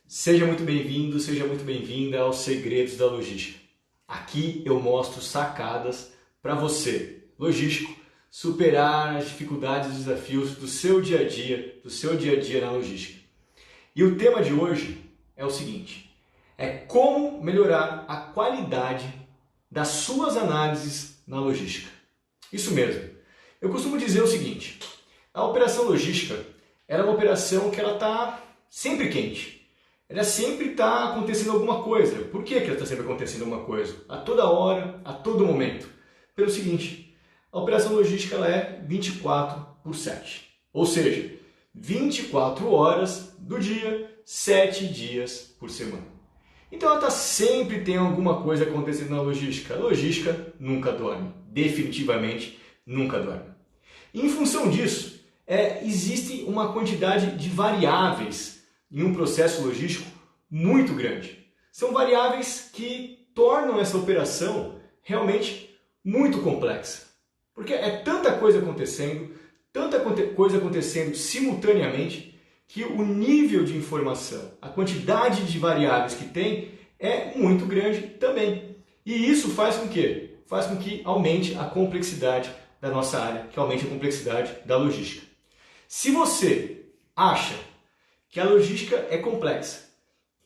Seja muito bem-vindo, seja muito bem-vinda aos Segredos da Logística. Aqui eu mostro sacadas para você, logístico, superar as dificuldades e desafios do seu dia a dia na logística. E o tema de hoje é o seguinte: é como melhorar a qualidade das suas análises na logística. Isso mesmo. Eu costumo dizer o seguinte: a operação logística é uma operação que ela está sempre quente. Ela sempre está acontecendo alguma coisa. Por que ela está sempre acontecendo alguma coisa? A toda hora, a todo momento. Pelo seguinte, a operação logística ela é 24/7. Ou seja, 24 horas do dia, 7 dias por semana. Então ela está sempre tem alguma coisa acontecendo na logística. A logística nunca dorme. Definitivamente nunca dorme. E em função disso, existe uma quantidade de variáveis em um processo logístico muito grande. São variáveis que tornam essa operação realmente muito complexa. Porque é tanta coisa acontecendo simultaneamente, que o nível de informação, a quantidade de variáveis que tem é muito grande também. E isso faz com que? Faz com que aumente a complexidade da nossa área, que aumente a complexidade da logística. Se você acha que a logística é complexa,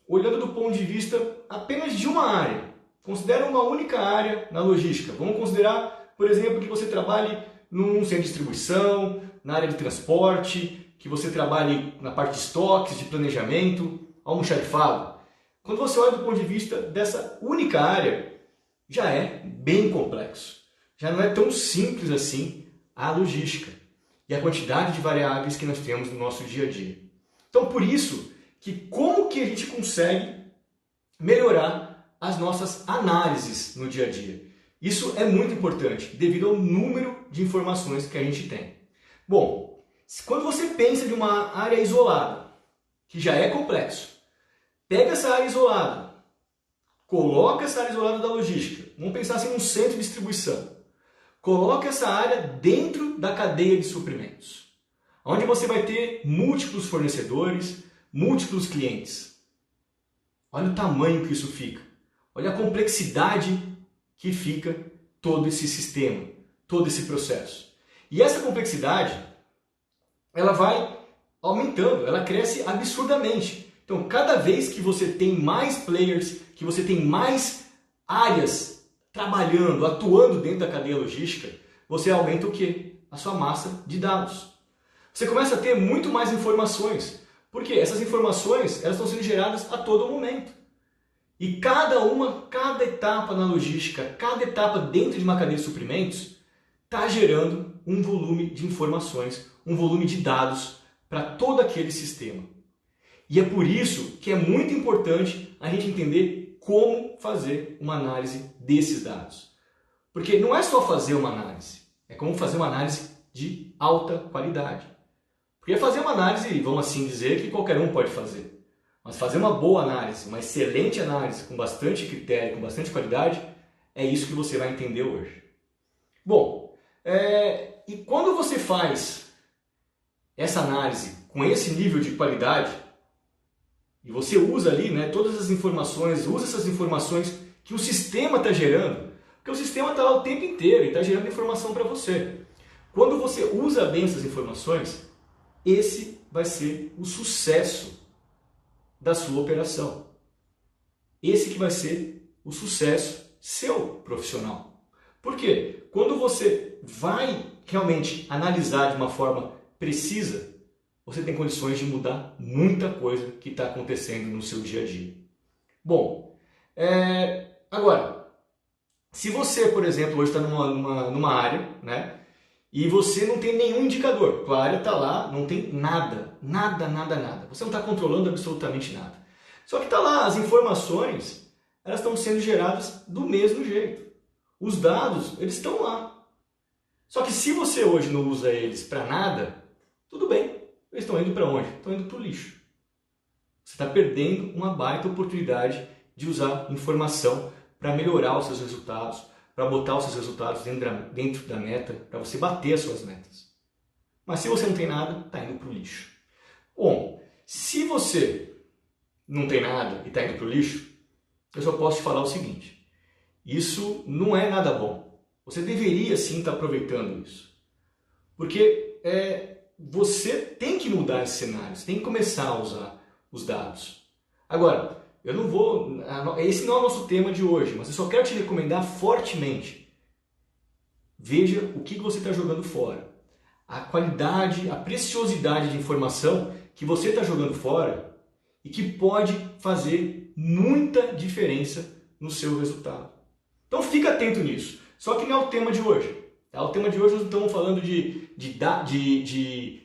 olhando do ponto de vista apenas de uma área, considera uma única área na logística. Vamos considerar, por exemplo, que você trabalhe num centro de distribuição, na área de transporte, que você trabalhe na parte de estoques, de planejamento, almoxarifado. Quando você olha do ponto de vista dessa única área, já é bem complexo. Já não é tão simples assim a logística e a quantidade de variáveis que nós temos no nosso dia a dia. Então, por isso, como que a gente consegue melhorar as nossas análises no dia a dia? Isso é muito importante, devido ao número de informações que a gente tem. Bom, quando você pensa de uma área isolada, que já é complexo, pega essa área isolada, coloca essa área isolada da logística, vamos pensar assim num centro de distribuição, coloca essa área dentro da cadeia de suprimentos, onde você vai ter múltiplos fornecedores, múltiplos clientes. Olha o tamanho que isso fica. Olha a complexidade que fica todo esse sistema, todo esse processo. E essa complexidade, ela vai aumentando, ela cresce absurdamente. Então, cada vez que você tem mais players, que você tem mais áreas trabalhando, atuando dentro da cadeia logística, você aumenta o quê? A sua massa de dados. Você começa a ter muito mais informações, porque essas informações elas estão sendo geradas a todo momento. E cada etapa na logística, cada etapa dentro de uma cadeia de suprimentos, está gerando um volume de informações, um volume de dados para todo aquele sistema. E é por isso que é muito importante a gente entender como fazer uma análise desses dados. Porque não é só fazer uma análise, é como fazer uma análise de alta qualidade. Porque fazer uma análise, vamos assim dizer, que qualquer um pode fazer. Mas fazer uma boa análise, uma excelente análise, com bastante critério, com bastante qualidade, é isso que você vai entender hoje. Bom, e quando você faz essa análise com esse nível de qualidade, e você usa ali todas as informações, usa essas informações que o sistema está gerando, porque o sistema está lá o tempo inteiro e está gerando informação para você. Quando você usa bem essas informações, esse vai ser o sucesso da sua operação. Esse que vai ser o sucesso seu profissional. Por quê? Quando você vai realmente analisar de uma forma precisa, você tem condições de mudar muita coisa que está acontecendo no seu dia a dia. Bom, agora, se você, por exemplo, hoje está numa área, e você não tem nenhum indicador. A área está lá, não tem nada. Você não está controlando absolutamente nada. Só que está lá, as informações, elas estão sendo geradas do mesmo jeito. Os dados, eles estão lá. Só que se você hoje não usa eles para nada, tudo bem. Eles estão indo para onde? Estão indo para o lixo. Você está perdendo uma baita oportunidade de usar informação para melhorar os seus resultados, para botar os seus resultados dentro da meta, para você bater as suas metas. Mas se você não tem nada, está indo para o lixo. Bom, se você não tem nada e está indo para o lixo, eu só posso te falar o seguinte: isso não é nada bom. Você deveria sim estar aproveitando isso. Porque você tem que mudar esse cenário, você tem que começar a usar os dados. Agora, eu não vou... Esse não é o nosso tema de hoje, mas eu só quero te recomendar fortemente. Veja o que você está jogando fora. A qualidade, a preciosidade de informação que você está jogando fora e que pode fazer muita diferença no seu resultado. Então fica atento nisso. Só que não é o tema de hoje. Tá? O tema de hoje nós não estamos falando de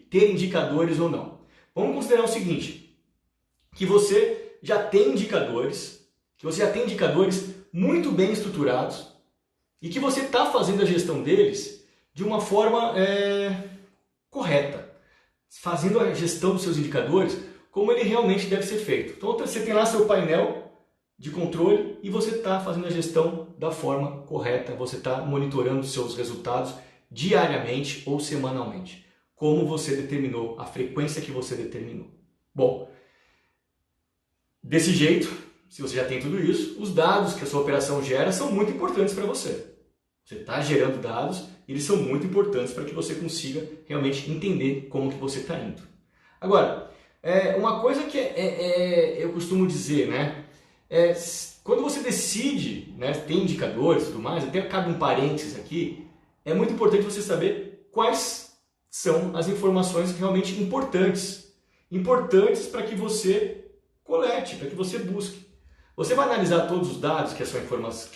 ter indicadores ou não. Vamos considerar o seguinte, que você já tem indicadores, muito bem estruturados e que você está fazendo a gestão deles de uma forma correta. Fazendo a gestão dos seus indicadores como ele realmente deve ser feito. Então você tem lá seu painel de controle e você está fazendo a gestão da forma correta, você está monitorando os seus resultados diariamente ou semanalmente, como você determinou, a frequência que você determinou. Bom, desse jeito, se você já tem tudo isso, os dados que a sua operação gera são muito importantes para você. Você está gerando dados e eles são muito importantes para que você consiga realmente entender como que você está indo. Agora, uma coisa que eu costumo dizer, né? Quando você decide, né, tem indicadores e tudo mais, até cabe um parênteses aqui, é muito importante você saber quais são as informações realmente importantes para que você colete, para que você busque. Você vai analisar todos os dados que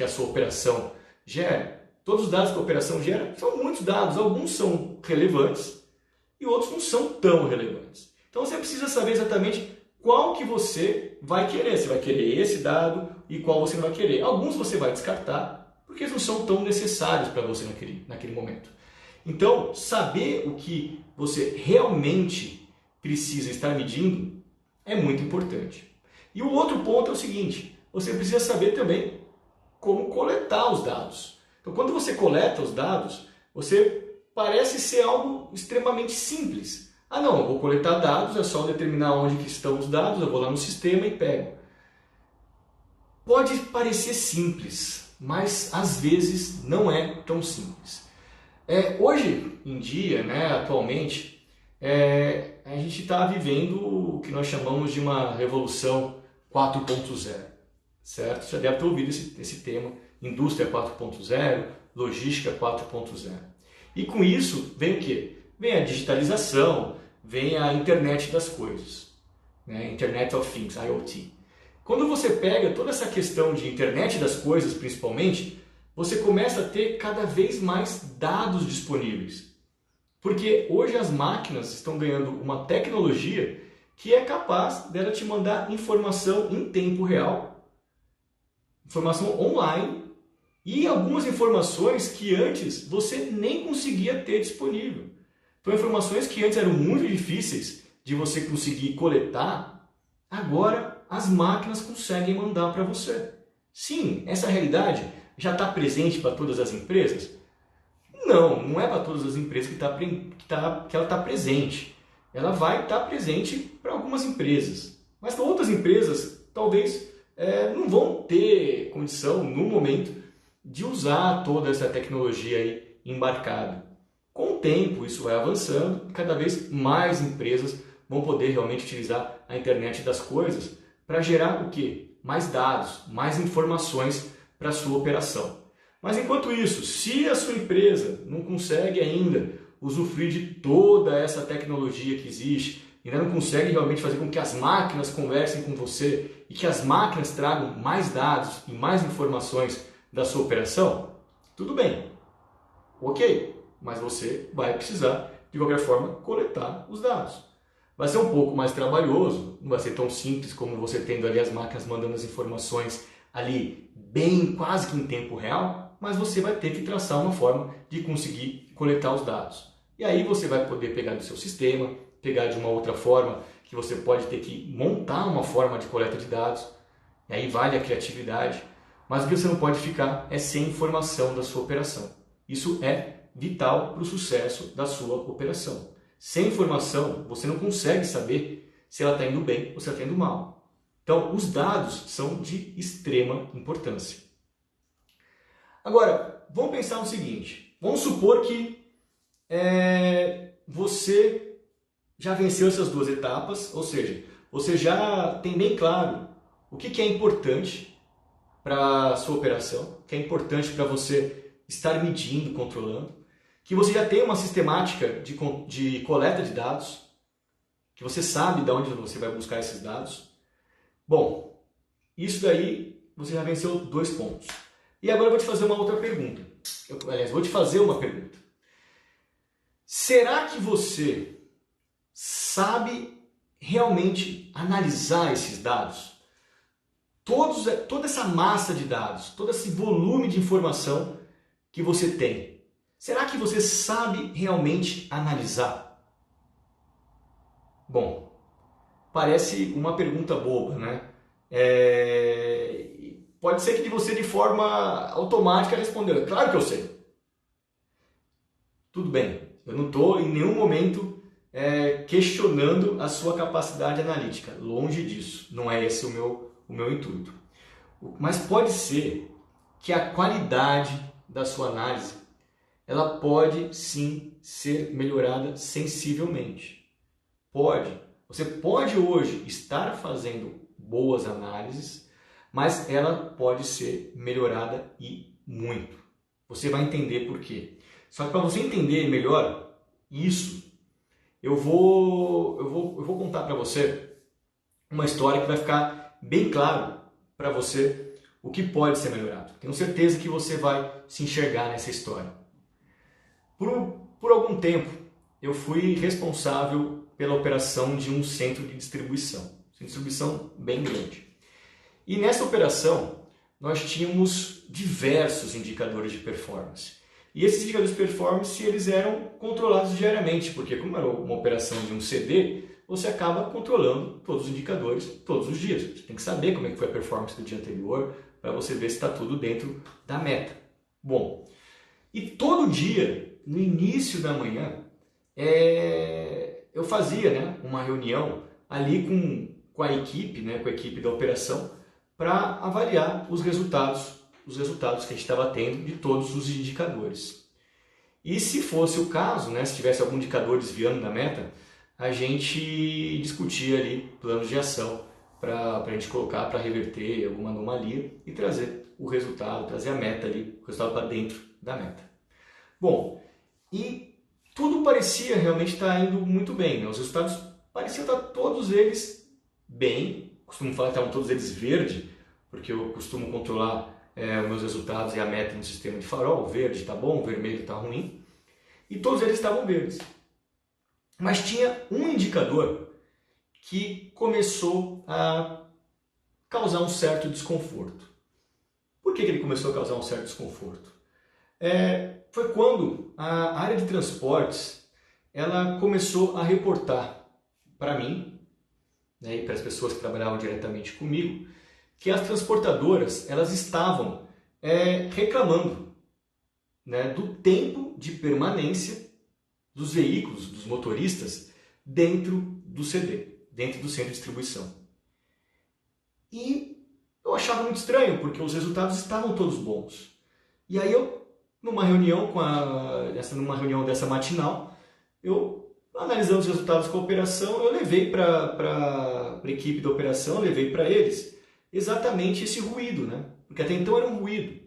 a sua operação gera. Todos os dados que a operação gera são muitos dados, alguns são relevantes e outros não são tão relevantes. Então você precisa saber exatamente qual que você vai querer. Você vai querer esse dado e qual você não vai querer. Alguns você vai descartar porque eles não são tão necessários para você naquele momento. Então, saber o que você realmente precisa estar medindo é muito importante. E o outro ponto é o seguinte, você precisa saber também como coletar os dados. Então, quando você coleta os dados, você parece ser algo extremamente simples. Ah não, eu vou coletar dados, é só determinar onde que estão os dados, eu vou lá no sistema e pego. Pode parecer simples, mas às vezes não é tão simples. Hoje em dia, né, atualmente, a gente está vivendo o que nós chamamos de uma revolução 4.0, certo? Você já deve ter ouvido esse tema, indústria 4.0, logística 4.0. E com isso vem o quê? Vem a digitalização, vem a internet das coisas, né? Internet of Things, IoT. Quando você pega toda essa questão de internet das coisas, principalmente, você começa a ter cada vez mais dados disponíveis. Porque hoje as máquinas estão ganhando uma tecnologia que é capaz dela te mandar informação em tempo real, informação online e algumas informações que antes você nem conseguia ter disponível. Então, informações que antes eram muito difíceis de você conseguir coletar, agora as máquinas conseguem mandar para você. Sim, essa realidade já está presente para todas as empresas? Não é para todas as empresas que ela está presente. Ela vai estar presente para algumas empresas. Mas para outras empresas, talvez não vão ter condição, no momento, de usar toda essa tecnologia aí embarcada. Com o tempo, isso vai avançando e cada vez mais empresas vão poder realmente utilizar a internet das coisas para gerar o quê? Mais dados, mais informações para a sua operação. Mas enquanto isso, se a sua empresa não consegue ainda usufruir de toda essa tecnologia que existe, ainda não consegue realmente fazer com que as máquinas conversem com você e que as máquinas tragam mais dados e mais informações da sua operação, tudo bem, ok, mas você vai precisar, de qualquer forma, coletar os dados. Vai ser um pouco mais trabalhoso, não vai ser tão simples como você tendo ali as máquinas mandando as informações ali bem, quase que em tempo real, mas você vai ter que traçar uma forma de conseguir coletar os dados. E aí você vai poder pegar do seu sistema, pegar de uma outra forma, que você pode ter que montar uma forma de coleta de dados, e aí vale a criatividade, mas o que você não pode ficar é sem informação da sua operação. Isso é vital para o sucesso da sua operação. Sem informação, você não consegue saber se ela está indo bem ou se ela está indo mal. Então, os dados são de extrema importância. Agora, vamos pensar no seguinte. Vamos supor que você já venceu essas duas etapas, ou seja, você já tem bem claro o que é importante para a sua operação, o que é importante para você estar medindo, controlando, que você já tem uma sistemática de coleta de dados, que você sabe de onde você vai buscar esses dados. Bom, isso daí você já venceu 2 pontos. E agora eu vou te fazer uma outra pergunta. Aliás, vou te fazer uma pergunta. Será que você sabe realmente analisar esses dados? Toda essa massa de dados, todo esse volume de informação que você tem. Será que você sabe realmente analisar? Bom, parece uma pergunta boba, né? Pode ser que você de forma automática respondeu, claro que eu sei. Tudo bem, eu não estou em nenhum momento questionando a sua capacidade analítica, longe disso, não é esse o meu intuito. Mas pode ser que a qualidade da sua análise, ela pode sim ser melhorada sensivelmente. Você pode hoje estar fazendo boas análises, mas ela pode ser melhorada e muito. Você vai entender por quê. Só que para você entender melhor isso, eu vou contar para você uma história que vai ficar bem claro para você o que pode ser melhorado. Tenho certeza que você vai se enxergar nessa história. Por algum tempo, eu fui responsável pela operação de um centro de distribuição bem grande. E nessa operação, nós tínhamos diversos indicadores de performance. E esses indicadores de performance, eles eram controlados diariamente, porque como era uma operação de um CD, você acaba controlando todos os indicadores todos os dias. Você tem que saber como é que foi a performance do dia anterior, para você ver se está tudo dentro da meta. Bom, e todo dia, no início da manhã, eu fazia uma reunião ali com a equipe, com a equipe da operação, para avaliar os resultados que a gente estava tendo de todos os indicadores. E se fosse o caso, se tivesse algum indicador desviando da meta, a gente discutia ali planos de ação para a gente colocar, para reverter alguma anomalia e trazer o resultado, trazer a meta ali, o resultado para dentro da meta. Bom, e tudo parecia realmente estar indo muito bem, os resultados pareciam estar todos eles bem, costumo falar que estavam todos eles verde, porque eu costumo controlar os meus resultados e a meta no sistema de farol, verde está bom, vermelho está ruim, e todos eles estavam verdes. Mas tinha um indicador que começou a causar um certo desconforto. Por que ele começou a causar um certo desconforto? Foi quando a área de transportes ela começou a reportar para mim, e para as pessoas que trabalhavam diretamente comigo, que as transportadoras elas estavam reclamando do tempo de permanência dos veículos, dos motoristas, dentro do CD, dentro do centro de distribuição. E eu achava muito estranho, porque os resultados estavam todos bons. E aí eu, numa reunião dessa matinal, eu analisando os resultados com a operação, eu levei para a equipe da operação, eu levei para eles exatamente esse ruído, porque até então era um ruído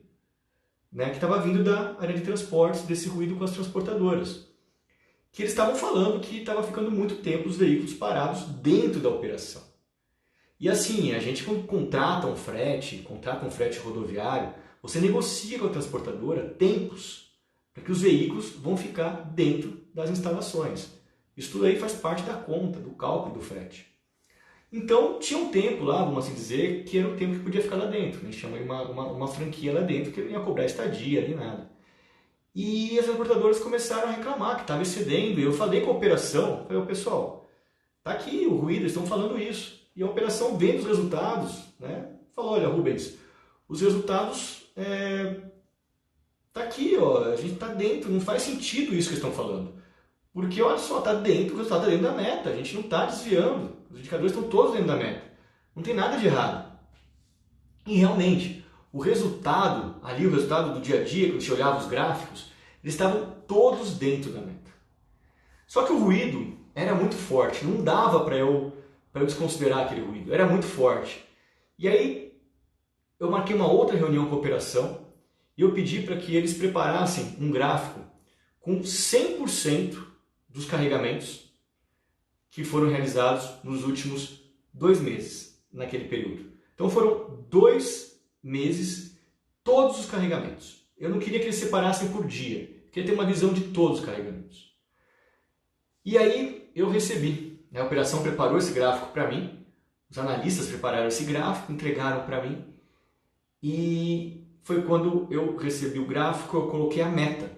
que estava vindo da área de transportes, desse ruído com as transportadoras, que eles estavam falando que estava ficando muito tempo os veículos parados dentro da operação. E assim, a gente quando contrata um frete rodoviário, você negocia com a transportadora tempos para que os veículos vão ficar dentro das instalações. Isso tudo aí faz parte da conta, do cálculo do frete. Então, tinha um tempo lá, vamos assim dizer, que era o tempo que podia ficar lá dentro. A gente chama de uma franquia lá dentro, que não ia cobrar estadia nem nada. E as transportadoras começaram a reclamar que estava excedendo. E eu falei com a operação, falei, pessoal, tá aqui o ruído, eles estão falando isso. E a operação vendo os resultados, falou, olha, Rubens, os resultados tá aqui, a gente tá dentro, não faz sentido isso que eles estão falando. Porque olha só, tá dentro, o resultado está dentro da meta, a gente não está desviando, os indicadores estão todos dentro da meta. Não tem nada de errado. E realmente, o resultado do dia a dia, quando a gente olhava os gráficos, eles estavam todos dentro da meta. Só que o ruído era muito forte, não dava para eu desconsiderar aquele ruído, era muito forte. E aí eu marquei uma outra reunião com a operação e eu pedi para que eles preparassem um gráfico com 100% dos carregamentos que foram realizados nos últimos 2 meses, naquele período. Então foram 2 meses, todos os carregamentos. Eu não queria que eles separassem por dia, queria ter uma visão de todos os carregamentos. E aí eu recebi, a operação preparou esse gráfico para mim, os analistas prepararam esse gráfico, entregaram para mim, e foi quando eu recebi o gráfico, eu coloquei a meta.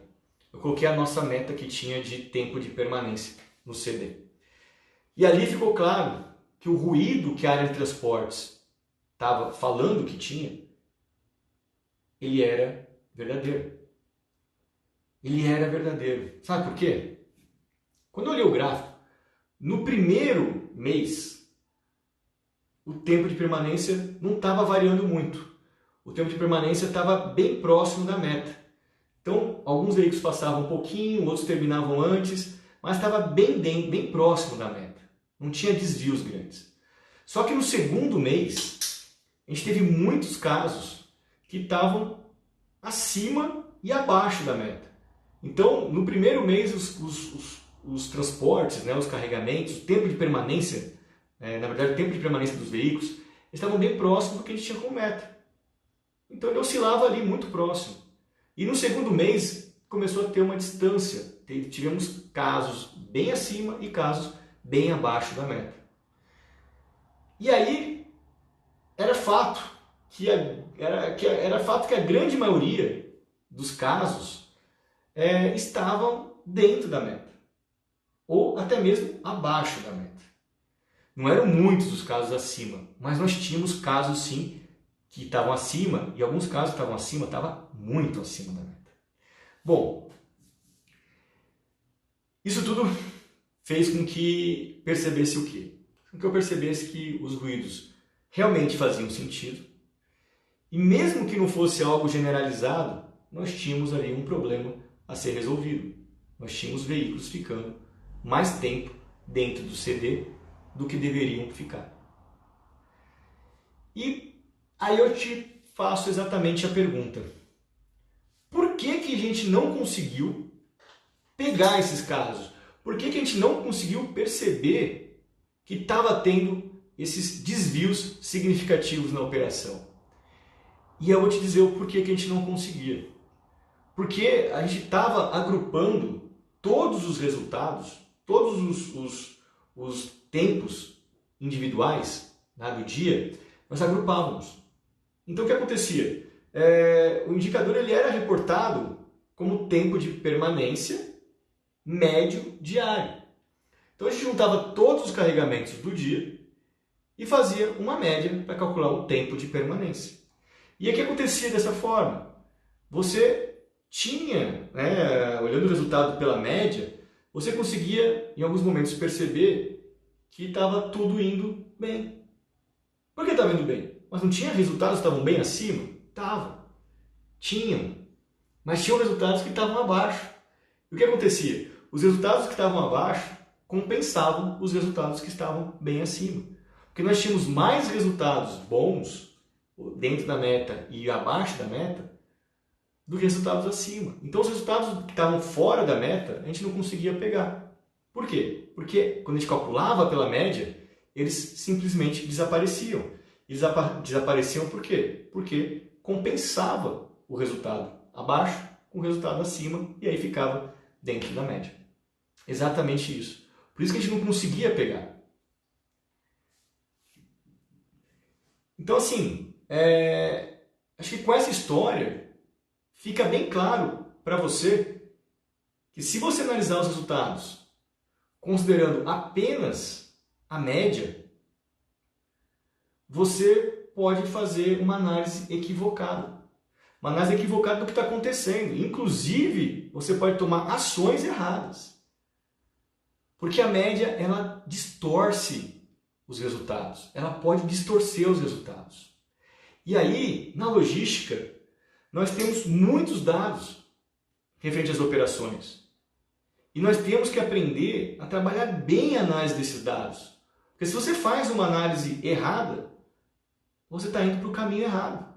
Eu coloquei a nossa meta que tinha de tempo de permanência no CD. E ali ficou claro que o ruído que a área de transportes estava falando que tinha, ele era verdadeiro. Ele era verdadeiro. Sabe por quê? Quando eu olhei o gráfico, no primeiro mês, o tempo de permanência não estava variando muito. O tempo de permanência estava bem próximo da meta. Então, alguns veículos passavam um pouquinho, outros terminavam antes, mas estava bem próximo da meta. Não tinha desvios grandes. Só que no segundo mês, a gente teve muitos casos que estavam acima e abaixo da meta. Então, no primeiro mês, os transportes, os carregamentos, o tempo de permanência, na verdade, o tempo de permanência dos veículos, eles estavam bem próximos do que a gente tinha como meta. Então, ele oscilava ali muito próximo. E no segundo mês, começou a ter uma distância. Tivemos casos bem acima e casos bem abaixo da meta. E aí, era fato que a grande maioria dos casos estavam dentro da meta, ou até mesmo abaixo da meta. Não eram muitos os casos acima, mas nós tínhamos casos sim que estavam acima, e alguns casos que estavam acima, estavam muito acima da meta. Bom, isso tudo fez com que percebesse o quê? Com que eu percebesse que os ruídos realmente faziam sentido, e mesmo que não fosse algo generalizado, nós tínhamos ali um problema a ser resolvido. Nós tínhamos veículos ficando mais tempo dentro do CD do que deveriam ficar. E aí eu te faço exatamente a pergunta: por que a gente não conseguiu pegar esses casos? Por que a gente não conseguiu perceber que estava tendo esses desvios significativos na operação? E eu vou te dizer o porquê que a gente não conseguia. Porque a gente estava agrupando todos os resultados, todos os tempos individuais do dia, nós agrupávamos. Então o que acontecia? O indicador ele era reportado como tempo de permanência médio diário. Então a gente juntava todos os carregamentos do dia e fazia uma média para calcular o tempo de permanência. E o que acontecia dessa forma? Você tinha, olhando o resultado pela média, você conseguia em alguns momentos perceber que estava tudo indo bem. Por que estava indo bem? Mas não tinha resultados que estavam bem acima? Tava. Tinham. Mas tinham resultados que estavam abaixo. E o que acontecia? Os resultados que estavam abaixo compensavam os resultados que estavam bem acima. Porque nós tínhamos mais resultados bons dentro da meta e abaixo da meta do que resultados acima. Então os resultados que estavam fora da meta a gente não conseguia pegar. Por quê? Porque quando a gente calculava pela média, eles simplesmente desapareciam. Eles desapareciam por quê? Porque compensava o resultado abaixo com o resultado acima e aí ficava dentro da média. Exatamente isso. Por isso que a gente não conseguia pegar. Então assim, acho que com essa história fica bem claro para você que se você analisar os resultados considerando apenas a média, você pode fazer uma análise equivocada. Uma análise equivocada do que está acontecendo. Inclusive, você pode tomar ações erradas. Porque a média, ela distorce os resultados, ela pode distorcer os resultados. E aí, na logística, nós temos muitos dados referente às operações. E nós temos que aprender a trabalhar bem a análise desses dados. Porque se você faz uma análise errada, você está indo para o caminho errado.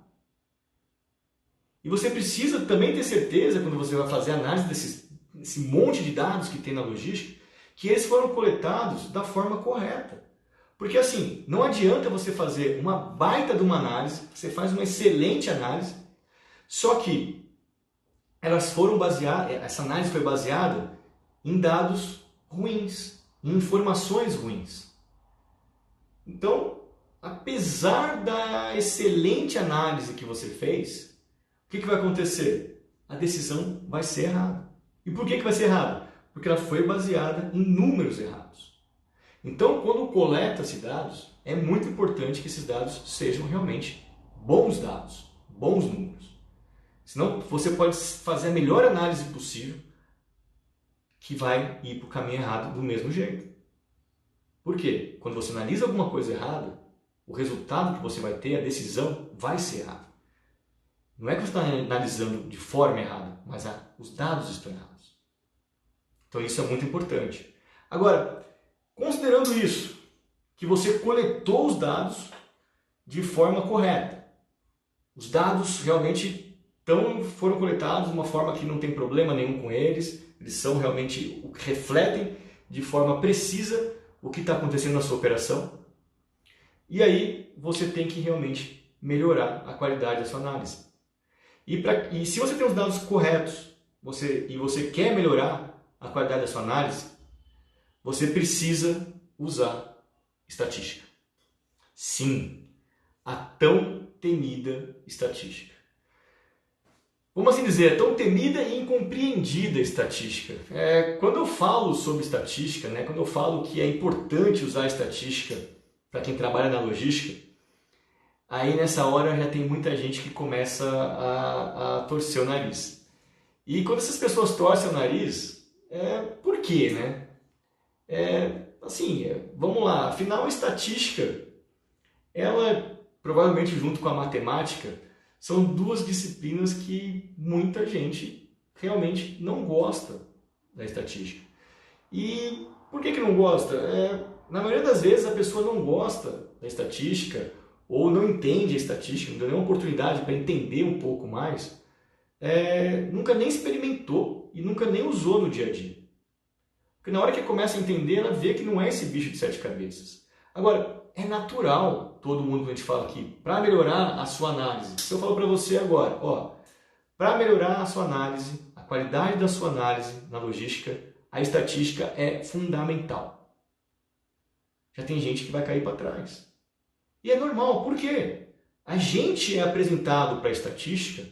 E você precisa também ter certeza, quando você vai fazer a análise desse monte de dados que tem na logística, que eles foram coletados da forma correta. Porque assim, não adianta você fazer uma baita de uma análise, você faz uma excelente análise, só que essa análise foi baseada em dados ruins, em informações ruins. Então, apesar da excelente análise que você fez, o que vai acontecer? A decisão vai ser errada. E por que vai ser errada? Porque ela foi baseada em números errados. Então, quando coleta-se dados, é muito importante que esses dados sejam realmente bons dados, bons números. Senão, você pode fazer a melhor análise possível, que vai ir para o caminho errado do mesmo jeito. Por quê? Quando você analisa alguma coisa errada, o resultado que você vai ter, a decisão, vai ser errada. Não é que você está analisando de forma errada, mas os dados estão errados. Então isso é muito importante. Agora, considerando isso, que você coletou os dados de forma correta, os dados realmente foram coletados de uma forma que não tem problema nenhum com eles, eles são realmente, refletem de forma precisa o que está acontecendo na sua operação. E aí você tem que realmente melhorar a qualidade da sua análise. E se você tem os dados corretos e você quer melhorar a qualidade da sua análise, você precisa usar estatística. Sim, a tão temida estatística. Vamos assim dizer, tão temida e incompreendida estatística. Quando eu falo sobre estatística, quando eu falo que é importante usar estatística para quem trabalha na logística, aí nessa hora já tem muita gente que começa a torcer o nariz. E quando essas pessoas torcem o nariz, por quê, né? Vamos lá, afinal a estatística, ela provavelmente junto com a matemática, são duas disciplinas que muita gente realmente não gosta da estatística. E por que não gosta? Na maioria das vezes a pessoa não gosta da estatística ou não entende a estatística, não deu nenhuma oportunidade para entender um pouco mais, nunca nem experimentou e nunca nem usou no dia a dia. Porque na hora que começa a entender, ela vê que não é esse bicho de 7 cabeças. Agora, é natural, todo mundo que a gente fala aqui, para melhorar a sua análise. Se eu falo para você agora, para melhorar a sua análise, a qualidade da sua análise na logística, a estatística é fundamental. Já tem gente que vai cair para trás. E é normal, por quê? A gente é apresentado para a estatística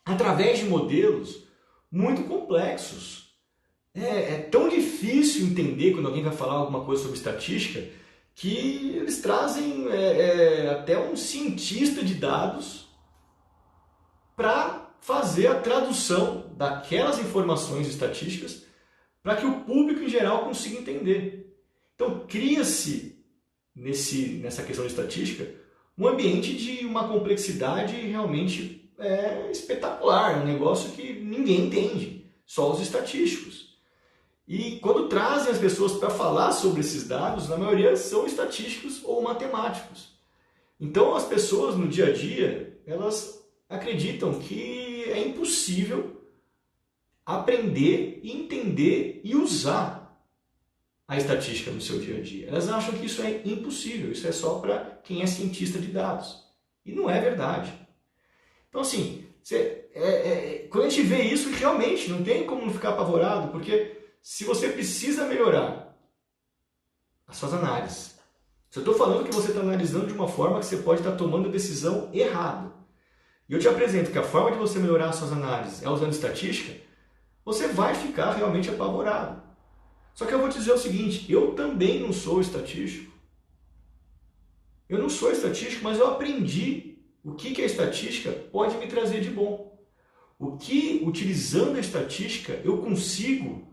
através de modelos muito complexos. É tão difícil entender quando alguém vai falar alguma coisa sobre estatística que eles trazem até um cientista de dados para fazer a tradução daquelas informações estatísticas para que o público em geral consiga entender. Então cria-se nessa questão de estatística um ambiente de uma complexidade realmente espetacular, um negócio que ninguém entende, só os estatísticos. E quando trazem as pessoas para falar sobre esses dados, na maioria são estatísticos ou matemáticos. Então as pessoas no dia a dia, elas acreditam que é impossível aprender, entender e usar a estatística no seu dia a dia. Elas acham que isso é impossível, isso é só para quem é cientista de dados. E não é verdade. Então assim, quando a gente vê isso, realmente não tem como não ficar apavorado, porque se você precisa melhorar as suas análises, se eu estou falando que você está analisando de uma forma que você pode estar tomando a decisão errada, e eu te apresento que a forma de você melhorar as suas análises é usando estatística, você vai ficar realmente apavorado. Só que eu vou te dizer o seguinte, eu também não sou estatístico. Eu não sou estatístico, mas eu aprendi o que a estatística pode me trazer de bom. O que, utilizando a estatística, eu consigo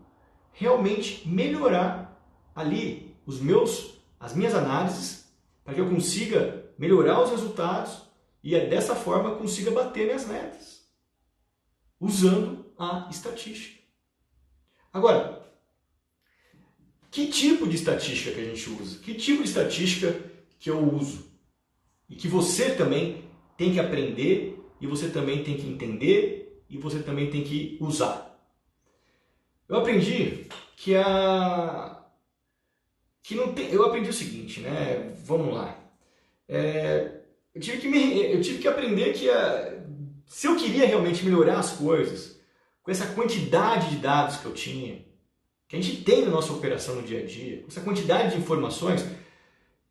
realmente melhorar ali os meus as minhas análises para que eu consiga melhorar os resultados e dessa forma consiga bater minhas metas, usando a estatística. Agora, que tipo de estatística que a gente usa? Que tipo de estatística que eu uso? E que você também tem que aprender, e você também tem que entender, e você também tem que usar. Eu aprendi eu aprendi o seguinte, né? Vamos lá. Eu tive que aprender que se eu queria realmente melhorar as coisas, com essa quantidade de dados que eu tinha, que a gente tem na nossa operação no dia a dia, com essa quantidade de informações,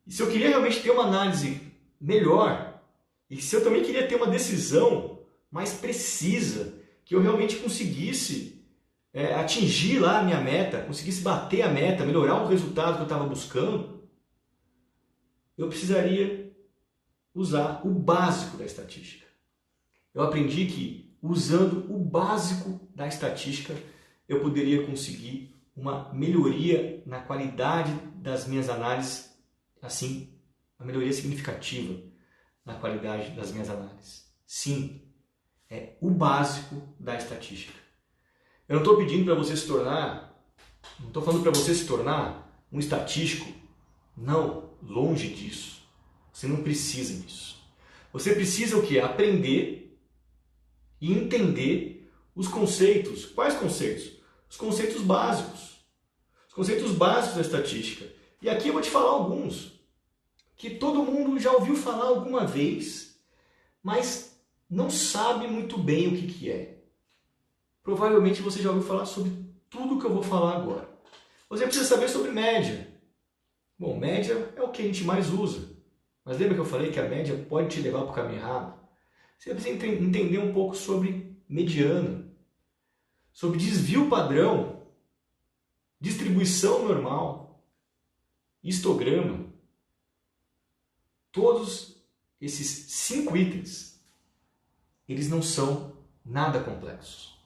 e se eu queria realmente ter uma análise melhor, e se eu também queria ter uma decisão mais precisa, que eu realmente conseguisse atingir lá a minha meta, conseguisse bater a meta, melhorar o resultado que eu estava buscando, eu precisaria usar o básico da estatística. Eu aprendi que, usando o básico da estatística, eu poderia conseguir uma melhoria na qualidade das minhas análises, assim, uma melhoria significativa na qualidade das minhas análises. Sim, é o básico da estatística. Eu não estou pedindo para você se tornar, não estou falando para você se tornar um estatístico. Não, longe disso. Você não precisa disso. Você precisa o quê? Aprender e entender os conceitos. Quais conceitos? Os conceitos básicos. Os conceitos básicos da estatística. E aqui eu vou te falar alguns que todo mundo já ouviu falar alguma vez, mas não sabe muito bem o que é. Provavelmente você já ouviu falar sobre tudo o que eu vou falar agora. Você precisa saber sobre média. Bom, média é o que a gente mais usa. Mas lembra que eu falei que a média pode te levar para o caminho errado? Você precisa entender um pouco sobre mediana, sobre desvio padrão, distribuição normal, histograma. Todos esses 5 itens, eles não são nada complexos.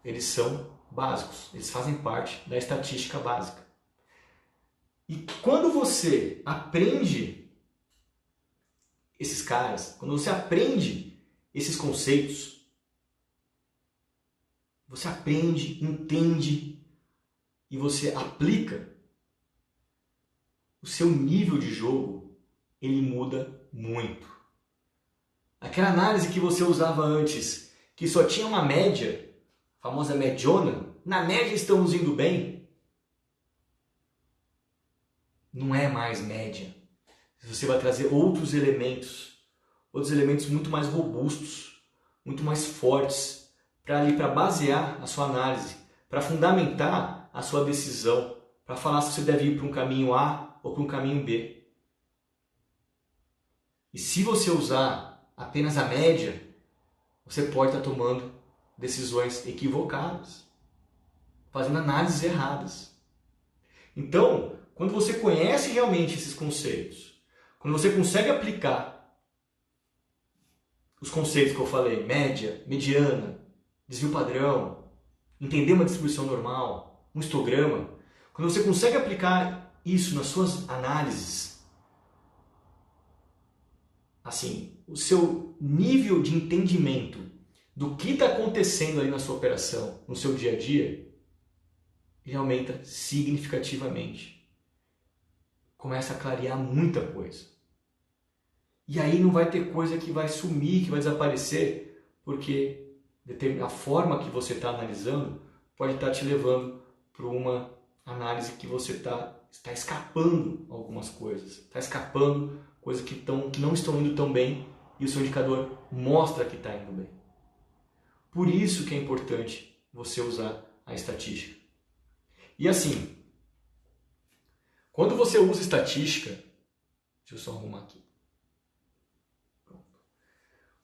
Eles são básicos, eles fazem parte da estatística básica. E quando você aprende esses caras, quando você aprende esses conceitos, você aprende, entende e você aplica, o seu nível de jogo, ele muda muito. Aquela análise que você usava antes, que só tinha uma média, a famosa mediona, na média estamos indo bem, não é mais média. Você vai trazer outros elementos muito mais robustos, muito mais fortes, para basear a sua análise, para fundamentar a sua decisão, para falar se você deve ir para um caminho A ou para um caminho B. E se você usar apenas a média, você pode estar tomando decisões equivocadas, fazendo análises erradas. Então, quando você conhece realmente esses conceitos, quando você consegue aplicar os conceitos que eu falei, média, mediana, desvio padrão, entender uma distribuição normal, um histograma, quando você consegue aplicar isso nas suas análises, assim, o seu nível de entendimento do que está acontecendo ali na sua operação, no seu dia a dia, ele aumenta significativamente. Começa a clarear muita coisa. E aí não vai ter coisa que vai sumir, que vai desaparecer, porque a forma que você está analisando pode estar te levando para uma análise que você está escapando algumas coisas. Está escapando coisas que não estão indo tão bem e o seu indicador mostra que está indo bem. Por isso que é importante você usar a estatística. E assim, quando você usa estatística, deixa eu só arrumar aqui. Pronto.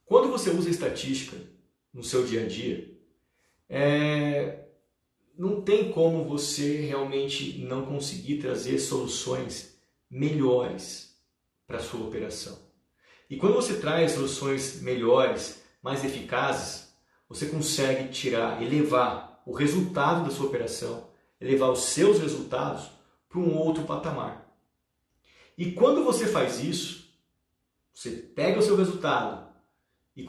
Quando você usa estatística no seu dia a dia, não tem como você realmente não conseguir trazer soluções melhores para a sua operação. E quando você traz soluções melhores, mais eficazes, você consegue elevar o resultado da sua operação, elevar os seus resultados para um outro patamar. E quando você faz isso, você pega o seu resultado e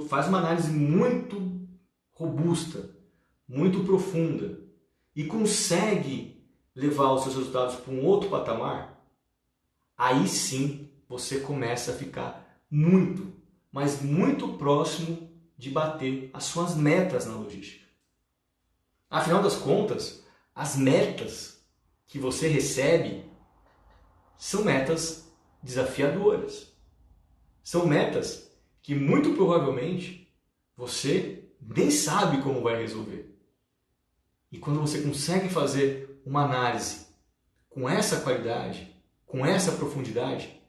faz uma análise muito robusta, muito profunda e consegue levar os seus resultados para um outro patamar, aí sim você começa a ficar muito, mas muito próximo de bater as suas metas na logística. Afinal das contas, as metas que você recebe são metas desafiadoras. São metas que muito provavelmente você nem sabe como vai resolver. E quando você consegue fazer uma análise com essa qualidade, com essa profundidade,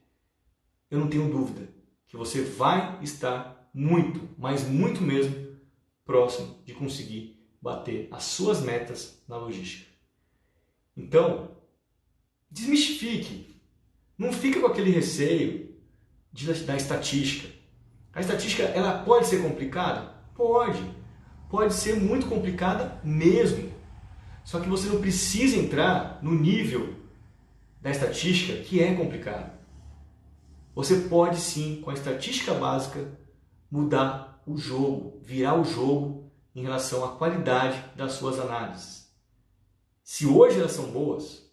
eu não tenho dúvida que você vai estar muito, mas muito mesmo, próximo de conseguir bater as suas metas na logística. Então, desmistifique. Não fica com aquele receio da estatística. A estatística, ela pode ser complicada? Pode. Pode ser muito complicada mesmo. Só que você não precisa entrar no nível da estatística que é complicado. Você pode sim, com a estatística básica, mudar o jogo, virar o jogo em relação à qualidade das suas análises. Se hoje elas são boas,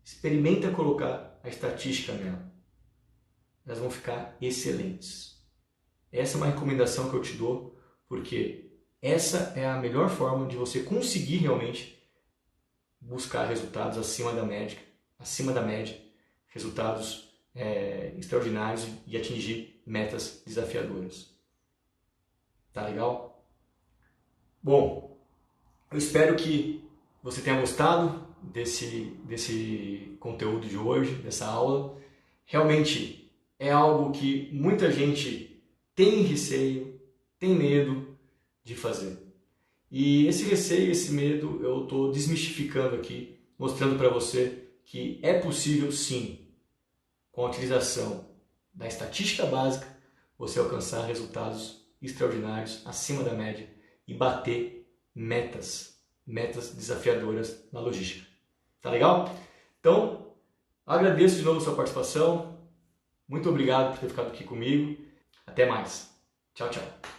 experimenta colocar a estatística nela. Elas vão ficar excelentes. Essa é uma recomendação que eu te dou, porque essa é a melhor forma de você conseguir realmente buscar resultados acima da média, resultados extraordinários e atingir metas desafiadoras. Tá legal? Bom, eu espero que você tenha gostado desse conteúdo de hoje, dessa aula. Realmente é algo que muita gente tem receio, tem medo de fazer. E esse receio, esse medo, eu estou desmistificando aqui, mostrando para você que é possível sim, com a utilização da estatística básica, você alcançar resultados extraordinários, acima da média e bater metas desafiadoras na logística. Tá legal? Então, agradeço de novo a sua participação. Muito obrigado por ter ficado aqui comigo. Até mais. Tchau, tchau.